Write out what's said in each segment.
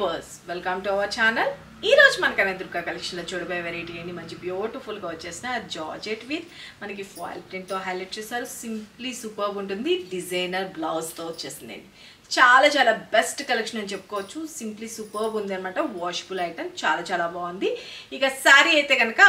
Viewers welcome to our channel. ఈ రోజు మనకనే Durga collection లో చూడబోయే వెరైటీ అండి. మంచి బ్యూటిఫుల్ గా వచ్చేసిన జార్జెట్ విత్ మనకి ఫాయిల్ ప్రింట్ తో హైలైట్ చేశారు. సింప్లీ సూపర్బ్ ఉంటుంది. డిజైనర్ బ్లౌజ్ తో వచ్చేసిందండి. చాలా చాలా బెస్ట్ కలెక్షన్ అని చెప్పుకోవచ్చు. సింప్లీ సూపర్బ్ ఉంది అనమాట. వాషబుల్ ఐటమ్ చాలా బాగుంది. ఇక శారీ అయితే కనుక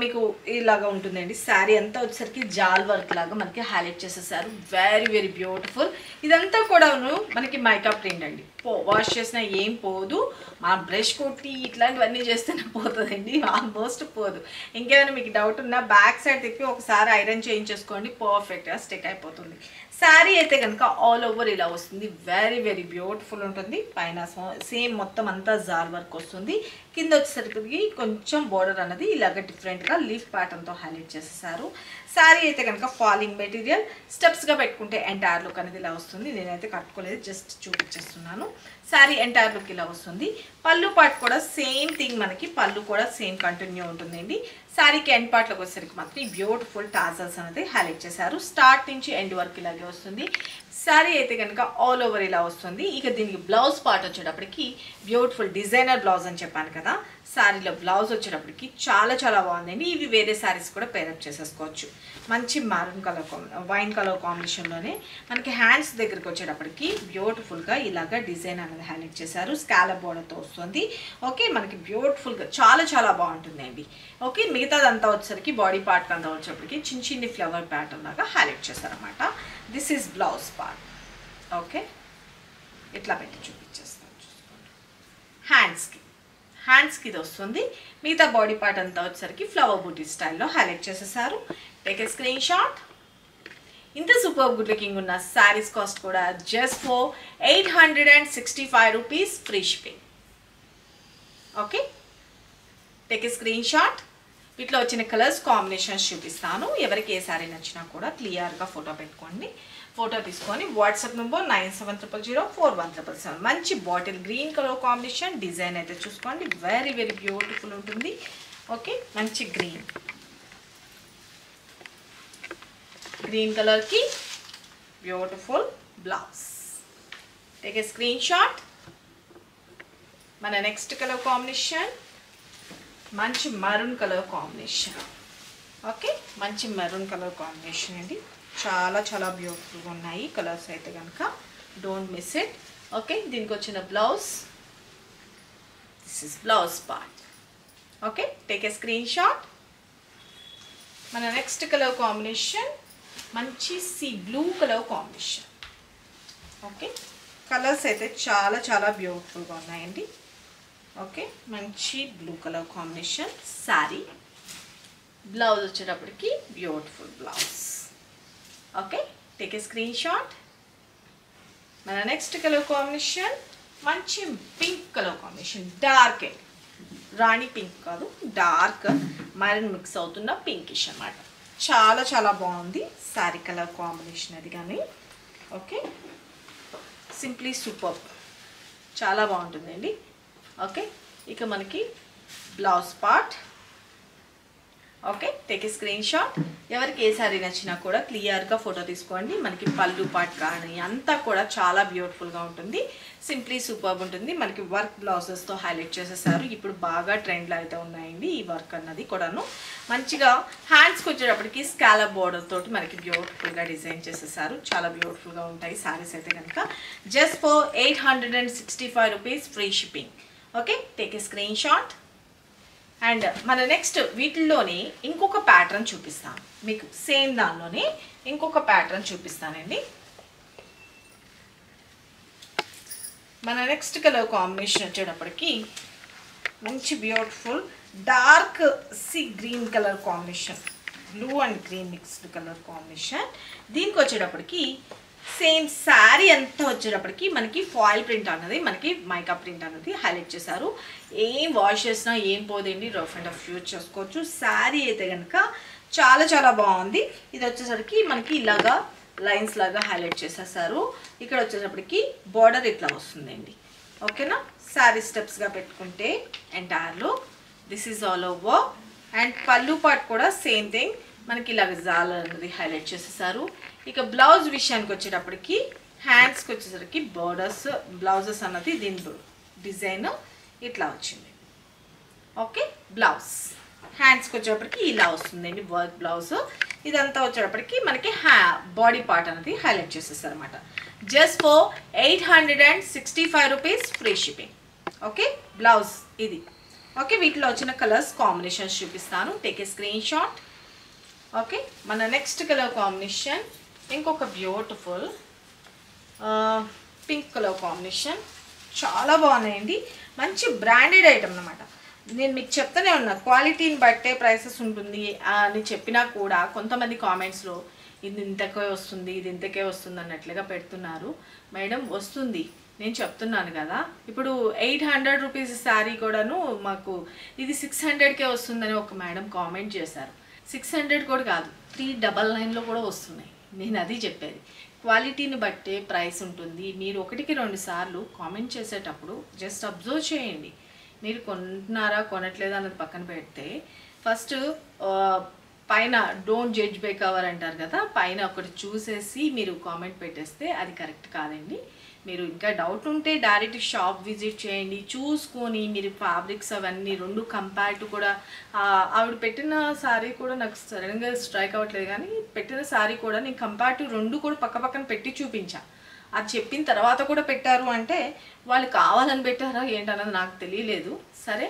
మీకు ఇలాగా ఉంటుందండి. శారీ అంతా వచ్చేసరికి జాల్ వర్క్ లాగా మనకి హైలైట్ చేసేసారు. Very beautiful. ఇదంతా కూడాను మనకి మైకా ప్రింట్ అండి. వాష్ చేసినా ఏం పోదు. మా బ్రష్ కొట్టి ఇట్లాంటివన్నీ చేస్తేనే పోతుందండి. ఆల్మోస్ట్ పోదు. ఇంకేమైనా మీకు డౌట్ ఉన్నా బ్యాక్ సైడ్ తిప్పి ఒకసారి ఐరన్ చేయించేసుకోండి. పర్ఫెక్ట్గా స్టిక్ అయిపోతుంది. శారీ అయితే కనుక ఆల్ ఓవర్ ఇలా వస్తుంది. వెరీ బ్యూటిఫుల్ ఉంటుంది. పైన సేమ్ మొత్తం అంతా జాల్ వర్క్ వస్తుంది. కింద వచ్చేసరికి కొంచెం బోర్డర్ అన్నది ఇలాగ డిఫరెంట్గా లీఫ్ ప్యాటర్న్తో హైలైట్ చేసేసారు. శారీ అయితే కనుక ఫాలింగ్ మెటీరియల్ స్టెప్స్గా పెట్టుకుంటే ఎంటైర్ లుక్ అనేది ఇలా వస్తుంది. నేనైతే కట్టుకోలేదు, జస్ట్ చూపించేస్తున్నాను. శారీ ఎంటైర్ లుక్ ఇలా వస్తుంది. పళ్ళు పార్ట్ కూడా సేమ్ థింగ్, మనకి పళ్ళు కూడా సేమ్ కంటిన్యూ ఉంటుందండి. శారీకి ఎండ్ పార్ట్లోకి వచ్చేసరికి మాత్రం బ్యూటిఫుల్ టాజల్స్ అనేది హైలైట్ చేశారు. స్టార్ట్ నుంచి ఎండ్ వరకు ఇలాగే వస్తుంది. శారీ అయితే కనుక ఆల్ ఓవర్ ఇలా వస్తుంది. ఇక దీనికి బ్లౌజ్ పార్ట్ వచ్చేటప్పటికి బ్యూటిఫుల్ డిజైనర్ బ్లౌజ్ అని చెప్పాను కదా. శారీలో బ్లౌజ్ వచ్చేటప్పటికి చాలా బాగుందండి. ఇవి వేరే శారీస్ కూడా పేరప్ చేసేసుకోవచ్చు. మంచి మారూన్ కలర్ వైన్ కలర్ కాంబినేషన్లోనే మనకి హ్యాండ్స్ దగ్గరికి వచ్చేటప్పటికి బ్యూటిఫుల్గా ఇలాగా డిజైన్ అనేది హైలైట్ చేశారు. స్కాలప్ బోర్డర్తో వస్తుంది. ఓకే, మనకి బ్యూటిఫుల్గా చాలా బాగుంటుందండి. ఓకే, మిగతాదంతా వచ్చేసరికి బాడీ పార్ట్ అంతా వచ్చేటప్పటికి చిన్ని ఫ్లవర్ ప్యాటర్న్ లాగా హైలైట్ చేశారనమాట. This is blouse part. Okay, ఇట్లా పెట్టి చూపించేస్తాను. చూసుకోండి. హ్యాండ్స్కి ఇది వస్తుంది. మిగతా బాడీ పార్ట్ అంతా వచ్చేసరికి ఫ్లవర్ బూటీ స్టైల్లో హైలైట్ చేసేసారు. Take a screen shot. ఇంత సూపర్ గుడ్ లుకింగ్ ఉన్న శారీస్ కాస్ట్ కూడా just for 865 rupees free shipping. Okay, take a screen shot. వీటిలో వచ్చిన కలర్స్ కాంబినేషన్స్ చూపిస్తాను. ఎవరికి ఏ శారీ నచ్చినా కూడా క్లియర్గా ఫోటో పెట్టుకోండి. ఫోటో తీసుకొని వాట్సాప్ నెంబర్ 9700041777. మంచి bottle green colour combination. Design అయితే చూసుకోండి. వెరీ బ్యూటిఫుల్ ఉంటుంది. ఓకే, మంచి గ్రీన్ కలర్కి beautiful blouse. Take a screen shot. మన నెక్స్ట్ కలర్ కాంబినేషన్ మంచి మరూన్ కలర్ కాంబినేషన్. ఓకే, మంచి మరూన్ కలర్ కాంబినేషన్ అండి. చాలా బ్యూటిఫుల్గా ఉన్నాయి కలర్స్ అయితే కనుక. Don't miss it. ఓకే, దీనికి వచ్చిన blouse, this is blouse part. Okay, take a screen shot. మన నెక్స్ట్ కలర్ కాంబినేషన్ మంచి sea blue colour combination. Okay, colours అయితే చాలా బ్యూటిఫుల్గా ఉన్నాయండి. ఓకే, మంచి blue colour combination. Sari blouse వచ్చేటప్పటికి beautiful blouse. Okay, take a screen shot. మన next colour combination మంచి పింక్ కలర్ కాంబినేషన్. డార్క్ రాణి పింక్ కాదు, డార్క్ మరన్ మిక్స్ అవుతున్న పింకిష్ అన్నమాట. చాలా బాగుంది శారీ కలర్ కాంబినేషన్ అది కానీ. ఓకే, సింప్లీ సూపర్, చాలా బాగుంటుందండి. ఓకే, ఇక మనకి blouse part. Okay, take a screen shot. ఎవరికి ఏ శారీ నచ్చినా కూడా క్లియర్గా ఫోటో తీసుకోండి. మనకి పళ్ళు పార్ట్ కానీ అంతా కూడా చాలా బ్యూటిఫుల్గా ఉంటుంది. సింప్లీ సూపర్బ్ ఉంటుంది. మనకి వర్క్ బ్లౌజెస్తో హైలైట్ చేసేసారు. ఇప్పుడు బాగా ట్రెండ్లో అయితే ఉన్నాయండి ఈ వర్క్ అన్నది కూడాను. మంచిగా హ్యాండ్స్కి వచ్చేటప్పటికి స్కాలప్ బోర్డర్ తోటి మనకి బ్యూటిఫుల్గా డిజైన్ చేసేసారు. చాలా బ్యూటిఫుల్గా ఉంటాయి శారీస్ అయితే కనుక. Just for 865 rupees free shipping. Okay, take a screen shot. And మన నెక్స్ట్ వీటిల్లోనే ఇంకొక ప్యాటర్న్ చూపిస్తాను మీకు. సేమ్ దానిలోనే ఇంకొక ప్యాటర్న్ చూపిస్తానండి. మన నెక్స్ట్ కలర్ కాంబినేషన్ వచ్చేటప్పటికి మంచి beautiful dark sea green colour combination. Blue and green mixed colour combination. దీనికి వచ్చేటప్పటికి సేమ్ శారీ అంతా వచ్చేటప్పటికి మనకి ఫాయిల్ ప్రింట్ అన్నది, మనకి మైకా ప్రింట్ అన్నది హైలైట్ చేశారు. ఏం వాష్ చేసినా ఏం పోదండి. రఫ్ అండ్ టఫ్ యూజ్ చేసుకోవచ్చు. శారీ అయితే కనుక చాలా బాగుంది. ఇది వచ్చేసరికి మనకి ఇలాగా లైన్స్ లాగా హైలైట్ చేసేసారు. ఇక్కడ వచ్చేటప్పటికి బార్డర్ ఇట్లా వస్తుందండి. ఓకేనా, శారీ స్టెప్స్గా పెట్టుకుంటే ఎంటైర్లో this is all over. And పళ్ళు పార్ట్ కూడా సేమ్ థింగ్, మనకి ఇలాగ జాల్ అనేది హైలైట్ చేసేసారు. ఇక బ్లౌజ్ విషయానికి వచ్చేటప్పటికి హ్యాండ్స్కి వచ్చేసరికి బోర్డర్స్ బ్లౌజెస్ అన్నది డిజైన్ ఇట్లా వచ్చింది. ఓకే, బ్లౌజ్ హ్యాండ్స్కి వచ్చేటప్పటికి ఇలా వస్తుందండి వర్క్ బ్లౌజ్. ఇదంతా వచ్చేటప్పటికి మనకి బాడీ పార్ట్ అనేది హైలైట్ చేసేస్తారు అనమాట. Just for 865 rupees free shipping. Okay, blouse ఇది. ఓకే, వీటిలో వచ్చిన కలర్స్ కాంబినేషన్స్ చూపిస్తాను. Take a screen shot. Okay, మన నెక్స్ట్ కలర్ కాంబినేషన్ ఇంకొక బ్యూటిఫుల్ పింక్ కలర్ కాంబినేషన్. చాలా బాగున్నాయండి, మంచి బ్రాండెడ్ ఐటమ్ అనమాట. నేను మీకు చెప్తానే ఉన్నా, క్వాలిటీని బట్టే ప్రైసెస్ ఉంటుంది అని చెప్పినా కూడా కొంతమంది కామెంట్స్లో ఇది ఇంతకే వస్తుంది, ఇది ఇంతకే వస్తుంది అన్నట్లుగా పెడుతున్నారు. మేడం వస్తుంది, నేను చెప్తున్నాను కదా. ఇప్పుడు 800 రూపీస్ శారీ కూడాను మాకు ఇది 600కే వస్తుందని ఒక మేడం కామెంట్ చేశారు. 600 కూడా కాదు, 399లో కూడా వస్తున్నాయి. నేను అది చెప్పేది, క్వాలిటీని బట్టే ప్రైస్ ఉంటుంది. మీరు 1కి 2 సార్లు కామెంట్ చేసేటప్పుడు జస్ట్ అబ్జర్వ్ చేయండి. మీరు కొంటున్నారా కొనట్లేదా అన్నది పక్కన పెడితే ఫస్ట్ పైన డోంట్ జడ్జ్ బై కవర్ అంటారు కదా, పైన ఒకటి చూసేసి మీరు కామెంట్ పెట్టేస్తే అది కరెక్ట్ కాదండి. మీరు ఇంకా డౌట్ ఉంటే డైరెక్ట్ షాప్ విజిట్ చేయండి, చూసుకొని మీరు ఫ్యాబ్రిక్స్ అవన్నీ రెండు కంపేర్ కూడా. ఆవిడ పెట్టిన శారీ కూడా నాకు సడన్గా స్ట్రైక్ అవ్వట్లేదు, కానీ పెట్టిన శారీ కూడా నేను కంపేర్ టు రెండు కూడా పక్క పక్కన పెట్టి చూపించాను. అది చెప్పిన తర్వాత కూడా పెట్టారు అంటే వాళ్ళు కావాలని పెట్టారా ఏంటన్నది నాకు తెలియలేదు. సరే,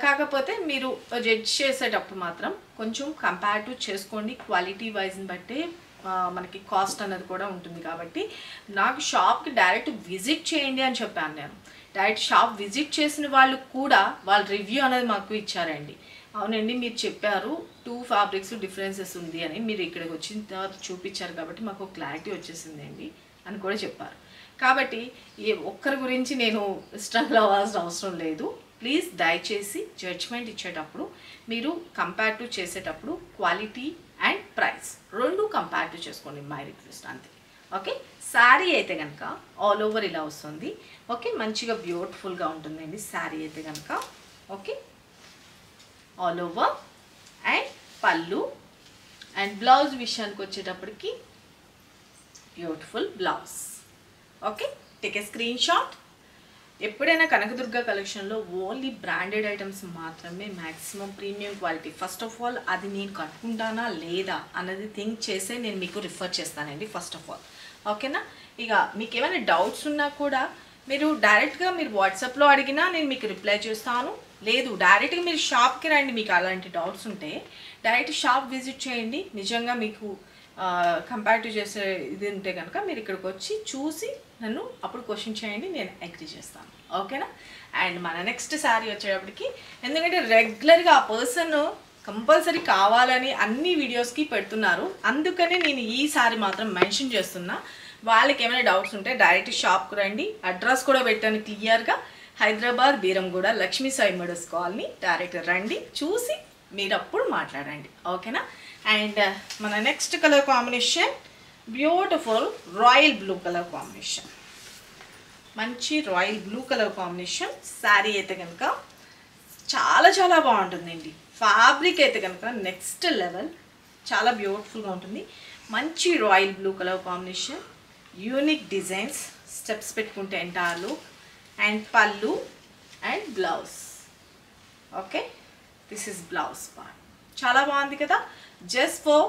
కాకపోతే మీరు జడ్జ్ చేసేటప్పుడు మాత్రం కొంచెం కంపేర్ చేసుకోండి. క్వాలిటీ వైజ్ని బట్టే మనకి కాస్ట్ అన్నది కూడా ఉంటుంది. కాబట్టి నాకు షాప్కి డైరెక్ట్ విజిట్ చేయండి అని చెప్పాను నేను. డైరెక్ట్ షాప్ విజిట్ చేసిన వాళ్ళు కూడా వాళ్ళ రివ్యూ అనేది మాకు ఇచ్చారండి. అవునండి మీరు చెప్పారు 2 ఫ్యాబ్రిక్స్ డిఫరెన్సెస్ ఉంది అని, మీరు ఇక్కడికి వచ్చిన తర్వాత చూపించారు కాబట్టి మాకు క్లారిటీ వచ్చేసిందండి అని కూడా చెప్పారు. కాబట్టి ఏ ఒక్కరి గురించి నేను స్ట్రగుల్ అవ్వాల్సిన అవసరం లేదు. ప్లీజ్ దయచేసి జడ్జ్మెంట్ ఇచ్చేటప్పుడు మీరు కంపేర్ చేసేటప్పుడు క్వాలిటీ అండ్ ప్రైస్ రెండు కంపేర్ చేసుకోండి, మై రిక్వెస్ట్ అంతే. ఓకే, శారీ అయితే కనుక ఆల్ ఓవర్ ఇలా వస్తుంది. ఓకే, మంచిగా బ్యూటిఫుల్గా ఉంటుందండి శారీ అయితే కనుక. ఓకే, ఆల్ ఓవర్ అండ్ పళ్ళు అండ్ బ్లౌజ్ విషయానికి వచ్చేటప్పటికి beautiful blouse. Okay, take a screen shot. ఎప్పుడైనా కనకదుర్గ కలెక్షన్లో ఓన్లీ బ్రాండెడ్ ఐటమ్స్ మాత్రమే, maximum premium quality. First of all అది నేను కట్టుకుంటానా లేదా అన్నది థింక్ చేసే నేను మీకు రిఫర్ చేస్తానండి ఫస్ట్ ఆఫ్ ఆల్. ఓకేనా, ఇక మీకు ఏమైనా డౌట్స్ ఉన్నా కూడా మీరు డైరెక్ట్గా మీరు వాట్సాప్లో అడిగినా నేను మీకు రిప్లై చేస్తాను. లేదు డైరెక్ట్గా మీరు షాప్కి రండి, మీకు అలాంటి డౌట్స్ ఉంటే డైరెక్ట్ షాప్ విజిట్ చేయండి. నిజంగా మీకు కంపేర్ చేసే ఇది ఉంటే కనుక మీరు ఇక్కడికి వచ్చి చూసి నన్ను అప్పుడు క్వశ్చన్ చేయండి, నేను అగ్రీ చేస్తాను. ఓకేనా, అండ్ మన నెక్స్ట్ శారీ వచ్చేటప్పటికి, ఎందుకంటే రెగ్యులర్గా ఆ పర్సన్ కంపల్సరీ కావాలని అన్ని వీడియోస్కి పెడుతున్నారు, అందుకనే నేను ఈ శారీ మాత్రం మెన్షన్ చేస్తున్నా. వాళ్ళకి ఏమైనా డౌట్స్ ఉంటే డైరెక్ట్ షాప్కి రండి. అడ్రస్ కూడా పెట్టాను క్లియర్గా, Hyderabad Beeramguda Lakshmi Sai models colony. Direct రండి, చూసి మీరు అప్పుడు మాట్లాడండి. ఓకేనా, అండ్ మన next colour combination beautiful royal blue colour combination. మంచి royal blue colour combination. Sari అయితే కనుక చాలా చాలా బాగుంటుందండి. ఫ్యాబ్రిక్ అయితే కనుక నెక్స్ట్ లెవెల్, చాలా బ్యూటిఫుల్గా ఉంటుంది. మంచి royal blue colour combination, unique designs, steps పెట్టుకుంటే ఎంటైర్ లుక్ అండ్ పళ్ళు and blouse. Okay, this is blouse part. చాలా బాగుంది కదా. Just for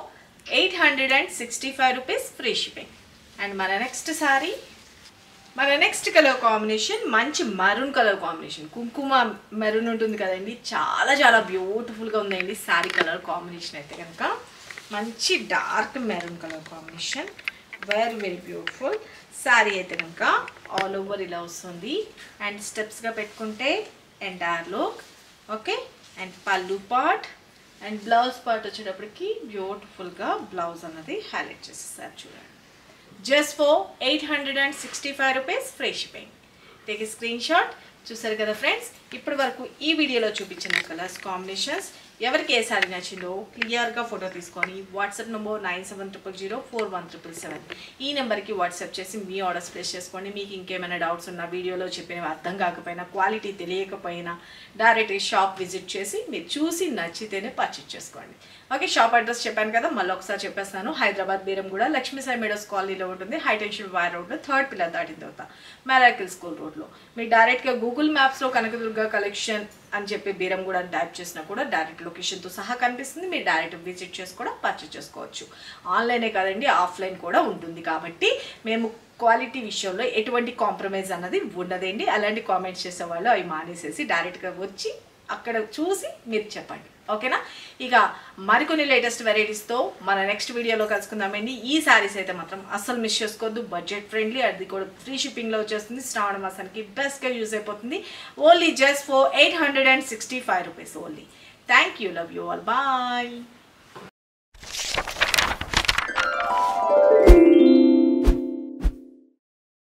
865 rupees free shipping. And మన నెక్స్ట్ శారీ, మన నెక్స్ట్ కలర్ కాంబినేషన్ మంచి మరూన్ కలర్ కాంబినేషన్. కుంకుమ మెరూన్ ఉంటుంది కదండి, చాలా చాలా బ్యూటిఫుల్గా ఉందండి శారీ కలర్ కాంబినేషన్ అయితే కనుక. మంచి dark maroon colour combination, very very beautiful sari అయితే కనుక. ఆల్ ఓవర్ ఇలా వస్తుంది అండ్ స్టెప్స్గా పెట్టుకుంటే ఎంటైర్ లుక్. ఓకే, అండ్ పళ్ళు పార్ట్ అండ్ బ్లౌజ్ పార్ట్ వచ్చేటప్పటికి బ్యూటిఫుల్గా బ్లౌజ్ అన్నది హైలైట్ చేసేసారు చూడండి. Just for 865 rupees free shipping. Take a screen shot. చూసారు కదా ఫ్రెండ్స్, ఇప్పటి వరకు ఈ వీడియోలో చూపించిన కలర్స్ కాంబినేషన్స్ ఎవరికి ఏ శారీ నచ్చిందో క్లియర్గా ఫోటో తీసుకొని వాట్సాప్ నెంబర్ 9700041777 ఈ నెంబర్కి వాట్సాప్ చేసి మీ ఆర్డర్స్ ప్లేస్ చేసుకోండి. మీకు ఇంకేమైనా డౌట్స్ ఉన్నా, వీడియోలో చెప్పినవి అర్థం కాకపోయినా, క్వాలిటీ తెలియకపోయినా డైరెక్ట్ షాప్ విజిట్ చేసి మీరు చూసి నచ్చితేనే పర్చేజ్ చేసుకోండి. ఓకే, షాప్ అడ్రస్ చెప్పాను కదా, మళ్ళీ ఒకసారి చెప్పేస్తాను. హైదరాబాద్ బీరంగూడ లక్ష్మీ సాయి మేడోస్ కాలనీలో ఉంటుంది. హైటెన్షన్ వైర్ రోడ్లో 3rd పిల్లర్ దాటిన తర్వాత మెరాకిల్ స్కూల్ రోడ్లో. మీరు డైరెక్ట్గా గూగుల్ మ్యాప్స్లో కనకదుర్గ కలెక్షన్ అని చెప్పి బీరంగూడ అని టైప్ చేసినా కూడా డైరెక్ట్ లొకేషన్తో సహా కనిపిస్తుంది. మీరు డైరెక్ట్ విజిట్ చేసి కూడా పర్చేజ్ చేసుకోవచ్చు. ఆన్లైనే కాదండి, ఆఫ్లైన్ కూడా ఉంటుంది. కాబట్టి మేము క్వాలిటీ విషయంలో ఎటువంటి కాంప్రమైజ్ అన్నది ఉండదండి. అలాంటి కామెంట్స్ చేసేవాళ్ళు అవి మానేసేసి డైరెక్ట్గా వచ్చి అక్కడ చూసి మీరు చెప్పండి. ఓకేనా? ఇక మరికొన్ని లేటెస్ట్ వెరైటీస్తో మన నెక్స్ట్ వీడియోలో కలుసుకుందామండి. ఈ శారీస్ అయితే మాత్రం అస్సలు మిస్ చేసుకోవద్దు. బడ్జెట్ ఫ్రెండ్లీ, అది కూడా ఫ్రీ షిప్పింగ్లో వచ్చేస్తుంది. శ్రావణ మాసానికి బెస్ట్గా యూజ్ అయిపోతుంది. Only just for 865 rupees only. Thank you, love you all, bye.